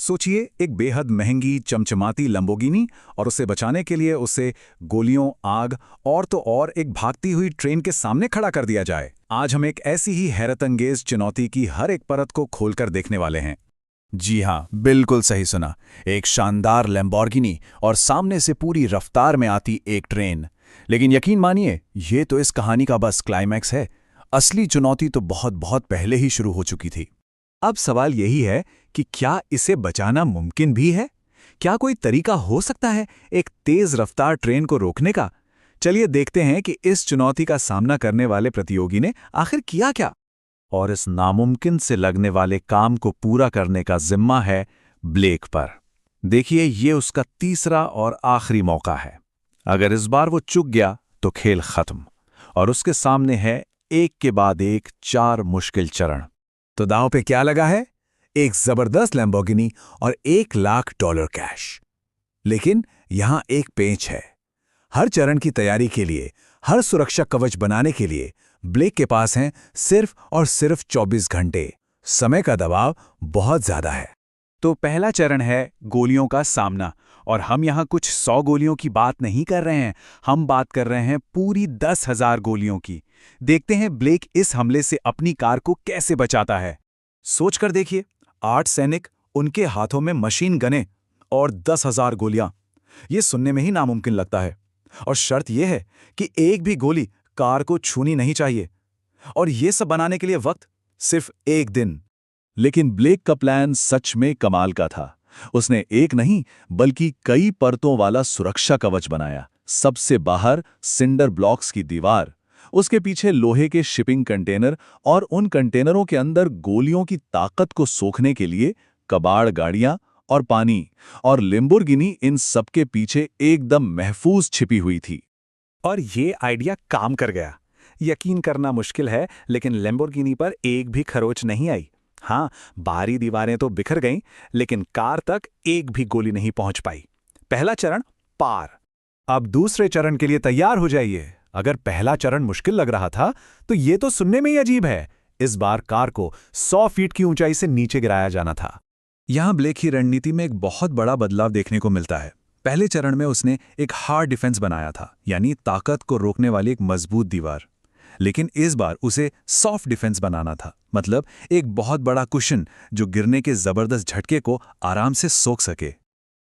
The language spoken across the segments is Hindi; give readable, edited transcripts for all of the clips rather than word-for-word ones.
सोचिए, एक बेहद महंगी चमचमाती लंबोर्गिनी और उसे बचाने के लिए उसे गोलियों, आग और तो और एक भागती हुई ट्रेन के सामने खड़ा कर दिया जाए। आज हम एक ऐसी ही हैरतअंगेज चुनौती की हर एक परत को खोलकर देखने वाले हैं। जी हाँ, बिल्कुल सही सुना। एक शानदार लैम्बोर्गिनी और सामने से पूरी रफ्तार में आती एक ट्रेन। लेकिन यकीन मानिए, ये तो इस कहानी का बस क्लाइमैक्स है। असली चुनौती तो बहुत बहुत पहले ही शुरू हो चुकी थी। अब सवाल यही है कि क्या इसे बचाना मुमकिन भी है? क्या कोई तरीका हो सकता है एक तेज रफ्तार ट्रेन को रोकने का? चलिए देखते हैं कि इस चुनौती का सामना करने वाले प्रतियोगी ने आखिर किया क्या। और इस नामुमकिन से लगने वाले काम को पूरा करने का जिम्मा है ब्लेक पर। देखिए, ये उसका तीसरा और आखिरी मौका है। अगर इस बार वो चूक गया तो खेल खत्म, और उसके सामने है एक के बाद एक 4 मुश्किल चरण। तो दांव पे क्या लगा है? एक जबरदस्त लैम्बोर्गिनी और $1,00,000 कैश। लेकिन यहां एक पेंच है। हर चरण की तैयारी के लिए, हर सुरक्षा कवच बनाने के लिए ब्लेक के पास हैं सिर्फ और सिर्फ 24 घंटे। समय का दबाव बहुत ज्यादा है। तो पहला चरण है गोलियों का सामना, और हम यहां कुछ 100 गोलियों की बात नहीं कर रहे हैं। हम बात कर रहे हैं पूरी 10,000 गोलियों की। देखते हैं ब्लेक इस हमले से अपनी कार को कैसे बचाता है। सोचकर देखिए, 8 सैनिक, उनके हाथों में मशीन गने और 10,000 गोलियां। ये सुनने में ही नामुमकिन लगता है। और शर्त यह है कि एक भी गोली कार को छूनी नहीं चाहिए। और ये सब बनाने के लिए वक्त सिर्फ 1 दिन। लेकिन ब्लेक का प्लान सच में कमाल का था। उसने एक नहीं बल्कि कई परतों वाला सुरक्षा कवच बनाया। सबसे बाहर सिंडर ब्लॉक्स की दीवार, उसके पीछे लोहे के शिपिंग कंटेनर, और उन कंटेनरों के अंदर गोलियों की ताकत को सोखने के लिए कबाड़ गाड़ियां और पानी। और लैम्बोर्गिनी इन सबके पीछे एकदम महफूज छिपी हुई थी। और ये आइडिया काम कर गया। यकीन करना मुश्किल है, लेकिन लैम्बोर्गिनी पर एक भी खरोच नहीं आई। हाँ, बाहरी दीवारें तो बिखर गईं, लेकिन कार तक एक भी गोली नहीं पहुंच पाई। पहला चरण पार। अब दूसरे चरण के लिए तैयार हो जाइए। अगर पहला चरण मुश्किल लग रहा था, तो ये तो सुनने में ही अजीब है। इस बार कार को 100 फीट की ऊंचाई से नीचे गिराया जाना था। यहां ब्लेक की रणनीति में एक बहुत बड़ा बदलाव देखने को मिलता है। पहले चरण में उसने एक हार्ड डिफेंस बनाया था, यानी ताकत को रोकने वाली एक मजबूत दीवार। लेकिन इस बार उसे सॉफ्ट डिफेंस बनाना था, मतलब एक बहुत बड़ा कुशन जो गिरने के जबरदस्त झटके को आराम से सोख सके।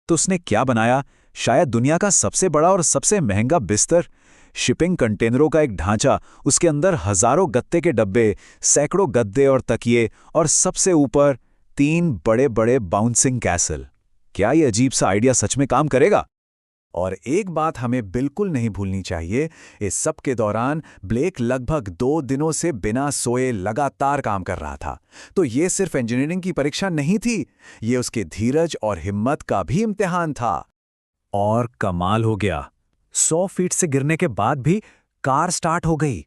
तो उसने क्या बनाया? शायद दुनिया का सबसे बड़ा और सबसे महंगा बिस्तर। शिपिंग कंटेनरों का एक ढांचा, उसके अंदर हजारों गत्ते के डब्बे, सैकड़ों गद्दे और तकिए, और सबसे ऊपर 3 बड़े बड़े बाउंसिंग कैसल। क्या ये अजीब सा आइडिया सच में काम करेगा? और एक बात हमें बिल्कुल नहीं भूलनी चाहिए, इस सब के दौरान ब्लेक लगभग 2 दिनों से बिना सोए लगातार काम कर रहा था। तो ये सिर्फ इंजीनियरिंग की परीक्षा नहीं थी, ये उसके धीरज और हिम्मत का भी इम्तिहान था। और कमाल हो गया, 100 फीट से गिरने के बाद भी कार स्टार्ट हो गई।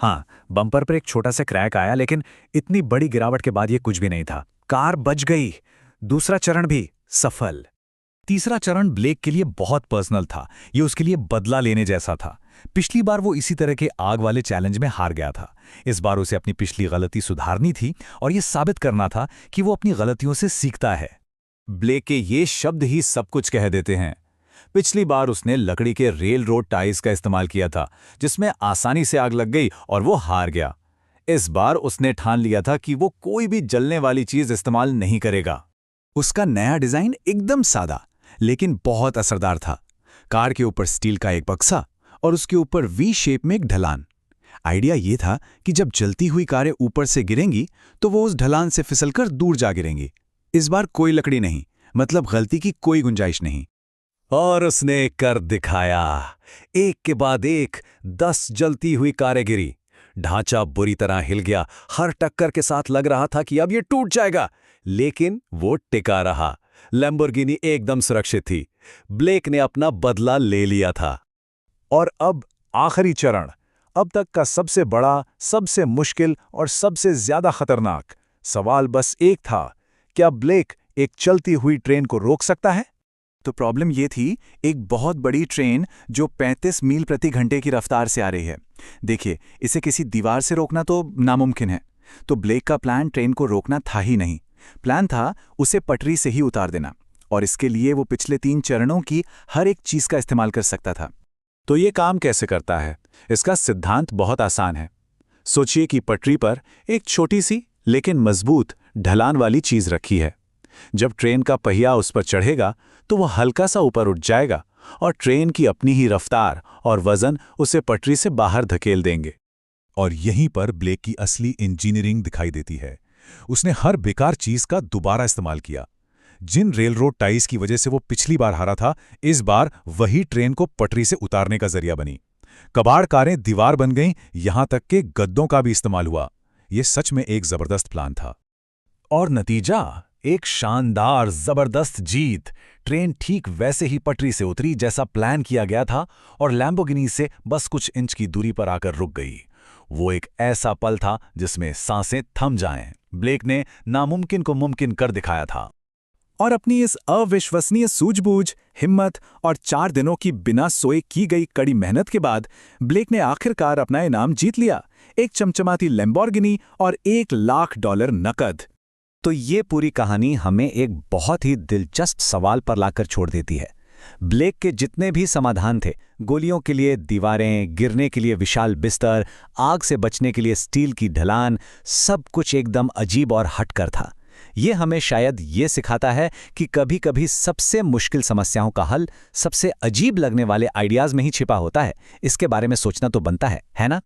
हाँ, बम्पर पर एक छोटा सा क्रैक आया, लेकिन इतनी बड़ी गिरावट के बाद ये कुछ भी नहीं था। कार बच गई। दूसरा चरण भी सफल। तीसरा चरण ब्लेक के लिए बहुत पर्सनल था। ये उसके लिए बदला लेने जैसा था। पिछली बार वो इसी तरह के आग वाले चैलेंज में हार गया था। इस बार उसे अपनी पिछली गलती सुधारनी थी और ये साबित करना था कि वो अपनी गलतियों से सीखता है। ब्लेक के ये शब्द ही सब कुछ कह देते हैं। पिछली बार उसने लकड़ी के रेल रोड टाइल्स का इस्तेमाल किया था, जिसमें आसानी से आग लग गई और वो हार गया। इस बार उसने ठान लिया था कि वो कोई भी जलने वाली चीज इस्तेमाल नहीं करेगा। उसका नया डिजाइन एकदम सादा लेकिन बहुत असरदार था। कार के ऊपर स्टील का एक बक्सा और उसके ऊपर वी शेप में एक ढलान। आइडिया ये था कि जब जलती हुई कारें ऊपर से गिरेंगी तो वो उस ढलान से फिसलकर दूर जा गिरेंगी। इस बार कोई लकड़ी नहीं, मतलब गलती की कोई गुंजाइश नहीं। और उसने कर दिखाया। एक के बाद एक 10 जलती हुई कारें गिरी। ढांचा बुरी तरह हिल गया। हर टक्कर के साथ लग रहा था कि अब ये टूट जाएगा, लेकिन वो टिका रहा। लैम्बोर्गिनी एकदम सुरक्षित थी। ब्लेक ने अपना बदला ले लिया था। और अब आखिरी चरण, अब तक का सबसे बड़ा, सबसे मुश्किल और सबसे ज्यादा खतरनाक। सवाल बस एक था, क्या ब्लेक एक चलती हुई ट्रेन को रोक सकता है? तो प्रॉब्लम ये थी, एक बहुत बड़ी ट्रेन जो 35 मील प्रति घंटे की रफ्तार से आ रही है। देखिए, इसे किसी दीवार से रोकना तो नामुमकिन है। तो ब्लेक का प्लान ट्रेन को रोकना था ही नहीं, प्लान था उसे पटरी से ही उतार देना, और इसके लिए वो पिछले 3 चरणों की हर एक चीज का इस्तेमाल कर सकता था। तो ये काम कैसे करता है? इसका सिद्धांत बहुत आसान है। सोचिए कि पटरी पर एक छोटी सी लेकिन मजबूत ढलान वाली चीज रखी है। जब ट्रेन का पहिया उस पर चढ़ेगा तो वह हल्का सा ऊपर उठ जाएगा और ट्रेन की अपनी ही रफ्तार और वजन उसे पटरी से बाहर धकेल देंगे। और यहीं पर ब्लेक की असली इंजीनियरिंग दिखाई देती है। उसने हर बेकार चीज का दोबारा इस्तेमाल किया। जिन रेलरोड टाइज की वजह से वो पिछली बार हारा था, इस बार वही ट्रेन को पटरी से उतारने का जरिया बनी। कबाड़ कारें दीवार बन गईं, यहां तक कि गद्दों का भी इस्तेमाल हुआ। ये सच में एक जबरदस्त प्लान था। और नतीजा, एक शानदार जबरदस्त जीत। ट्रेन ठीक वैसे ही पटरी से उतरी जैसा प्लान किया गया था और लैम्बोर्गिनी से बस कुछ इंच की दूरी पर आकर रुक गई। वो एक ऐसा पल था जिसमें सांसें थम जाएं। ब्लेक ने नामुमकिन को मुमकिन कर दिखाया था। और अपनी इस अविश्वसनीय सूझबूझ, हिम्मत और 4 दिनों की बिना सोए की गई कड़ी मेहनत के बाद ब्लेक ने आखिरकार अपना इनाम जीत लिया, एक चमचमाती लैम्बोर्गिनी और $1,00,000 नकद। तो ये पूरी कहानी हमें एक बहुत ही दिलचस्प सवाल पर लाकर छोड़ देती है। ब्लेक के जितने भी समाधान थे, गोलियों के लिए दीवारें, गिरने के लिए विशाल बिस्तर, आग से बचने के लिए स्टील की ढलान, सब कुछ एकदम अजीब और हटकर था। ये हमें शायद ये सिखाता है कि कभी-कभी सबसे मुश्किल समस्याओं का हल सबसे अजीब लगने वाले आइडियाज में ही छिपा होता है। इसके बारे में सोचना तो बनता है ना?